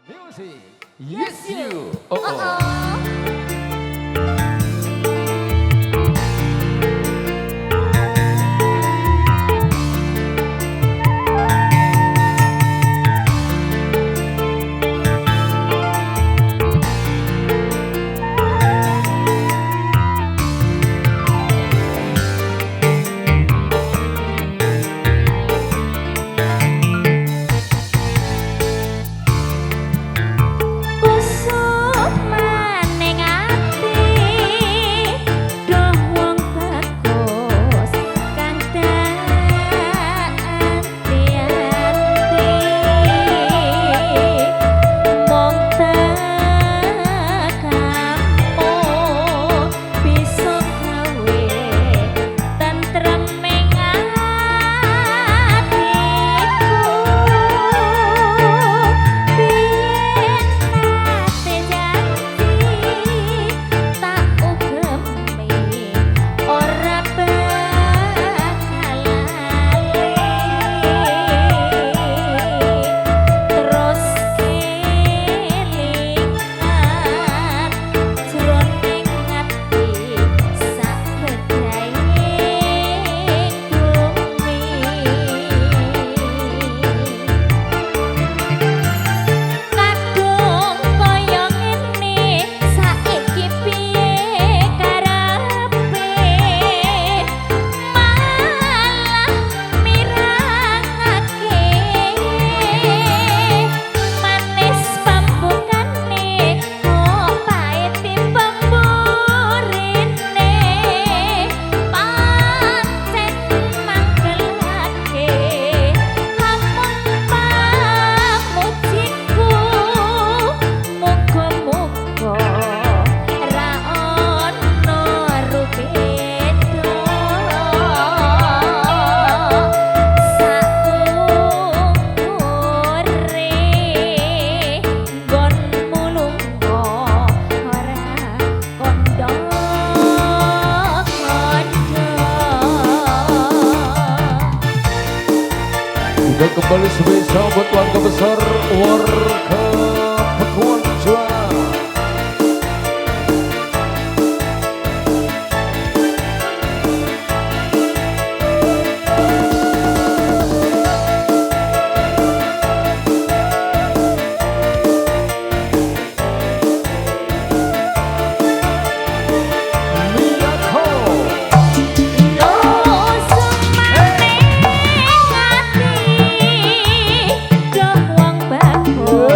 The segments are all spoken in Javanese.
Music. Yes, you. Dan kembali spesial buat warga besar warga Pakuan Juara. Oh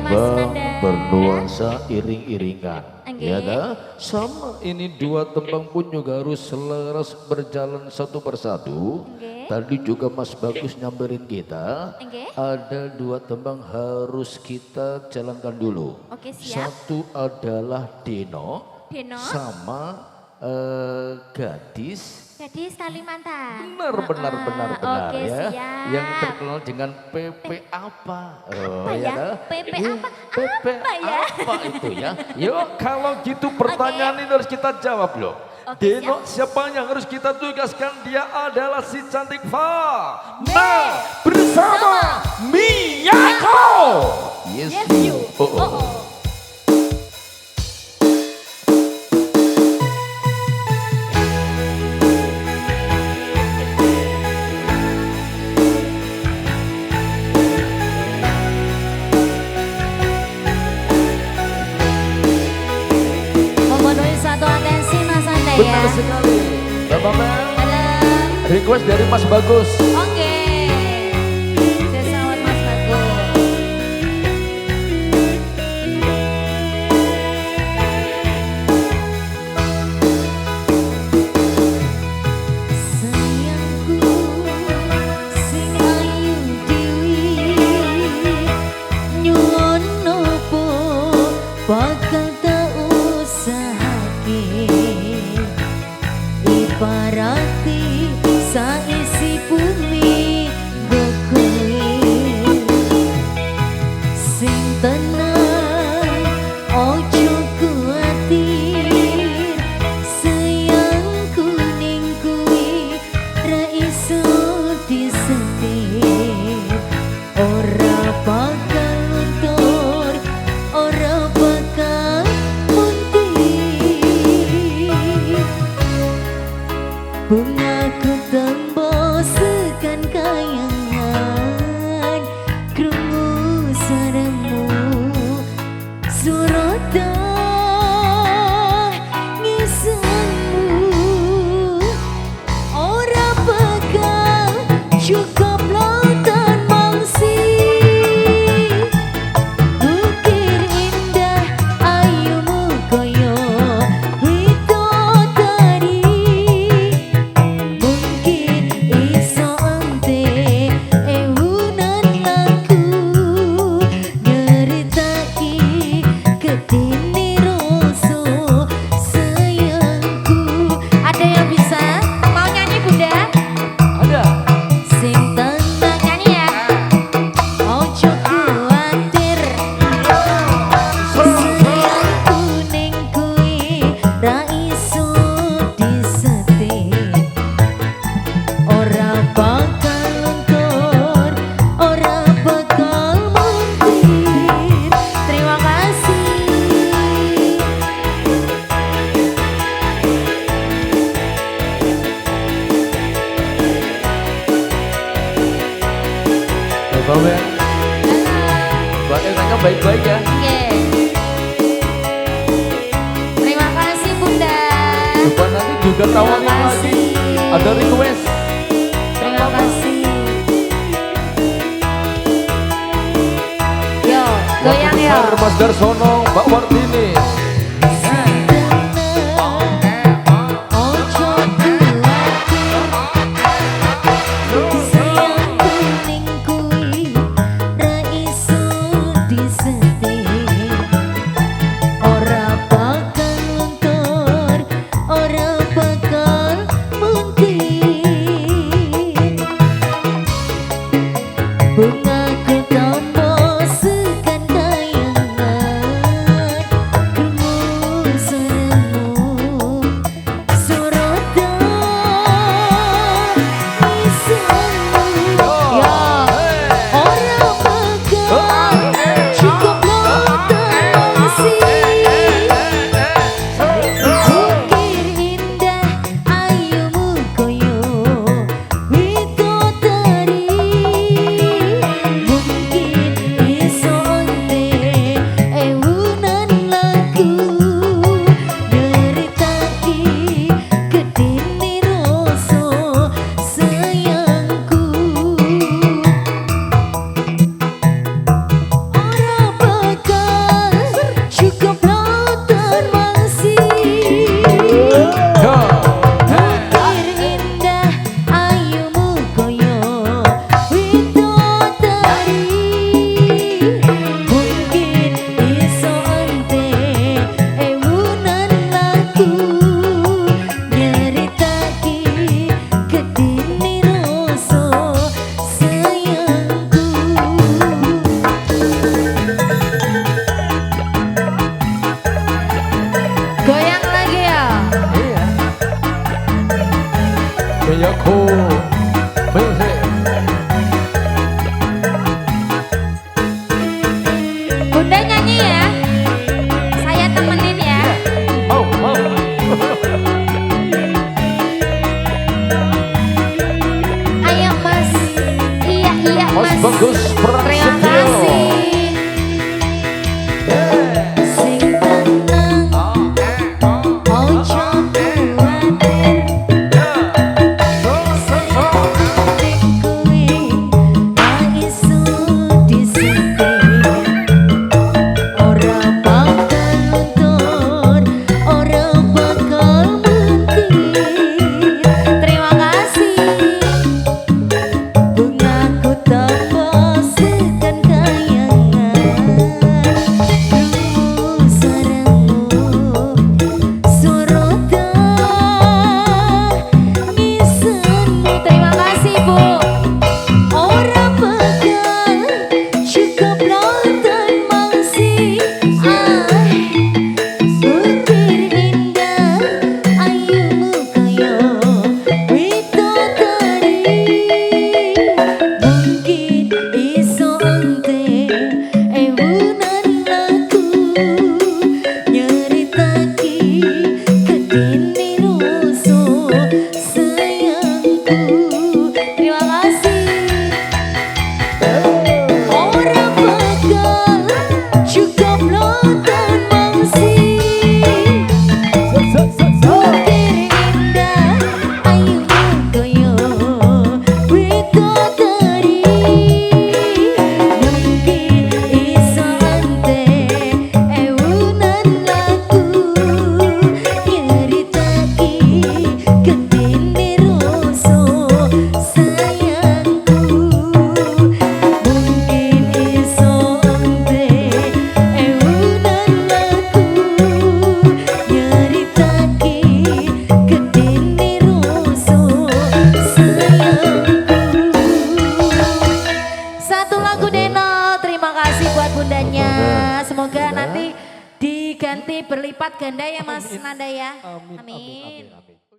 tembang bernuansa iring-iringan. Ya dah, sama ini dua tembang pun juga harus selaras berjalan satu persatu. Tadi juga Mas Bagus nyamperin kita. Ada dua tembang harus kita jalankan dulu. Satu adalah Deno. Sama gadis Kalimantan. Benar ya. Siap. Yang terkenal dengan PP apa? Apa ya? PP apa? PP ya? apa itu ya? Yuk kalau gitu pertanyaan ini harus kita jawab loh. Deno siapa yang harus kita tugaskan? Dia adalah si cantik Fana bersama Miyako. Yes you. Benar sekali, Bapak Mel. Request dari Mas Bagus. Oke, sesawat Mas Bagus. Sayangku, sing ayu dewi, nyuwun nopo bakal tak usahake. Ibarati saisi bumi bekoe sing tenang ojo kuatir sayangku ning kuwi ra iso disetir ora bakal luntur ora bakal bungaku temboskan kayangan krungu saremu surata ngisanmu ora bakal cukup lautan mangsi ukir indah ayumu koyo Mbak Elnanya baik-baik ya. Terima kasih Bunda. Coba nanti juga tawarin lagi. Ada request. Terima kasih. Yo, goyang yo. Mas Darsono, Mbak Wartini. Bungaku tomboskan kayangan semoga Sudah. nanti diganti berlipat ganda ya Mas Nanda ya. Amin, amin, Amin. amin, amin.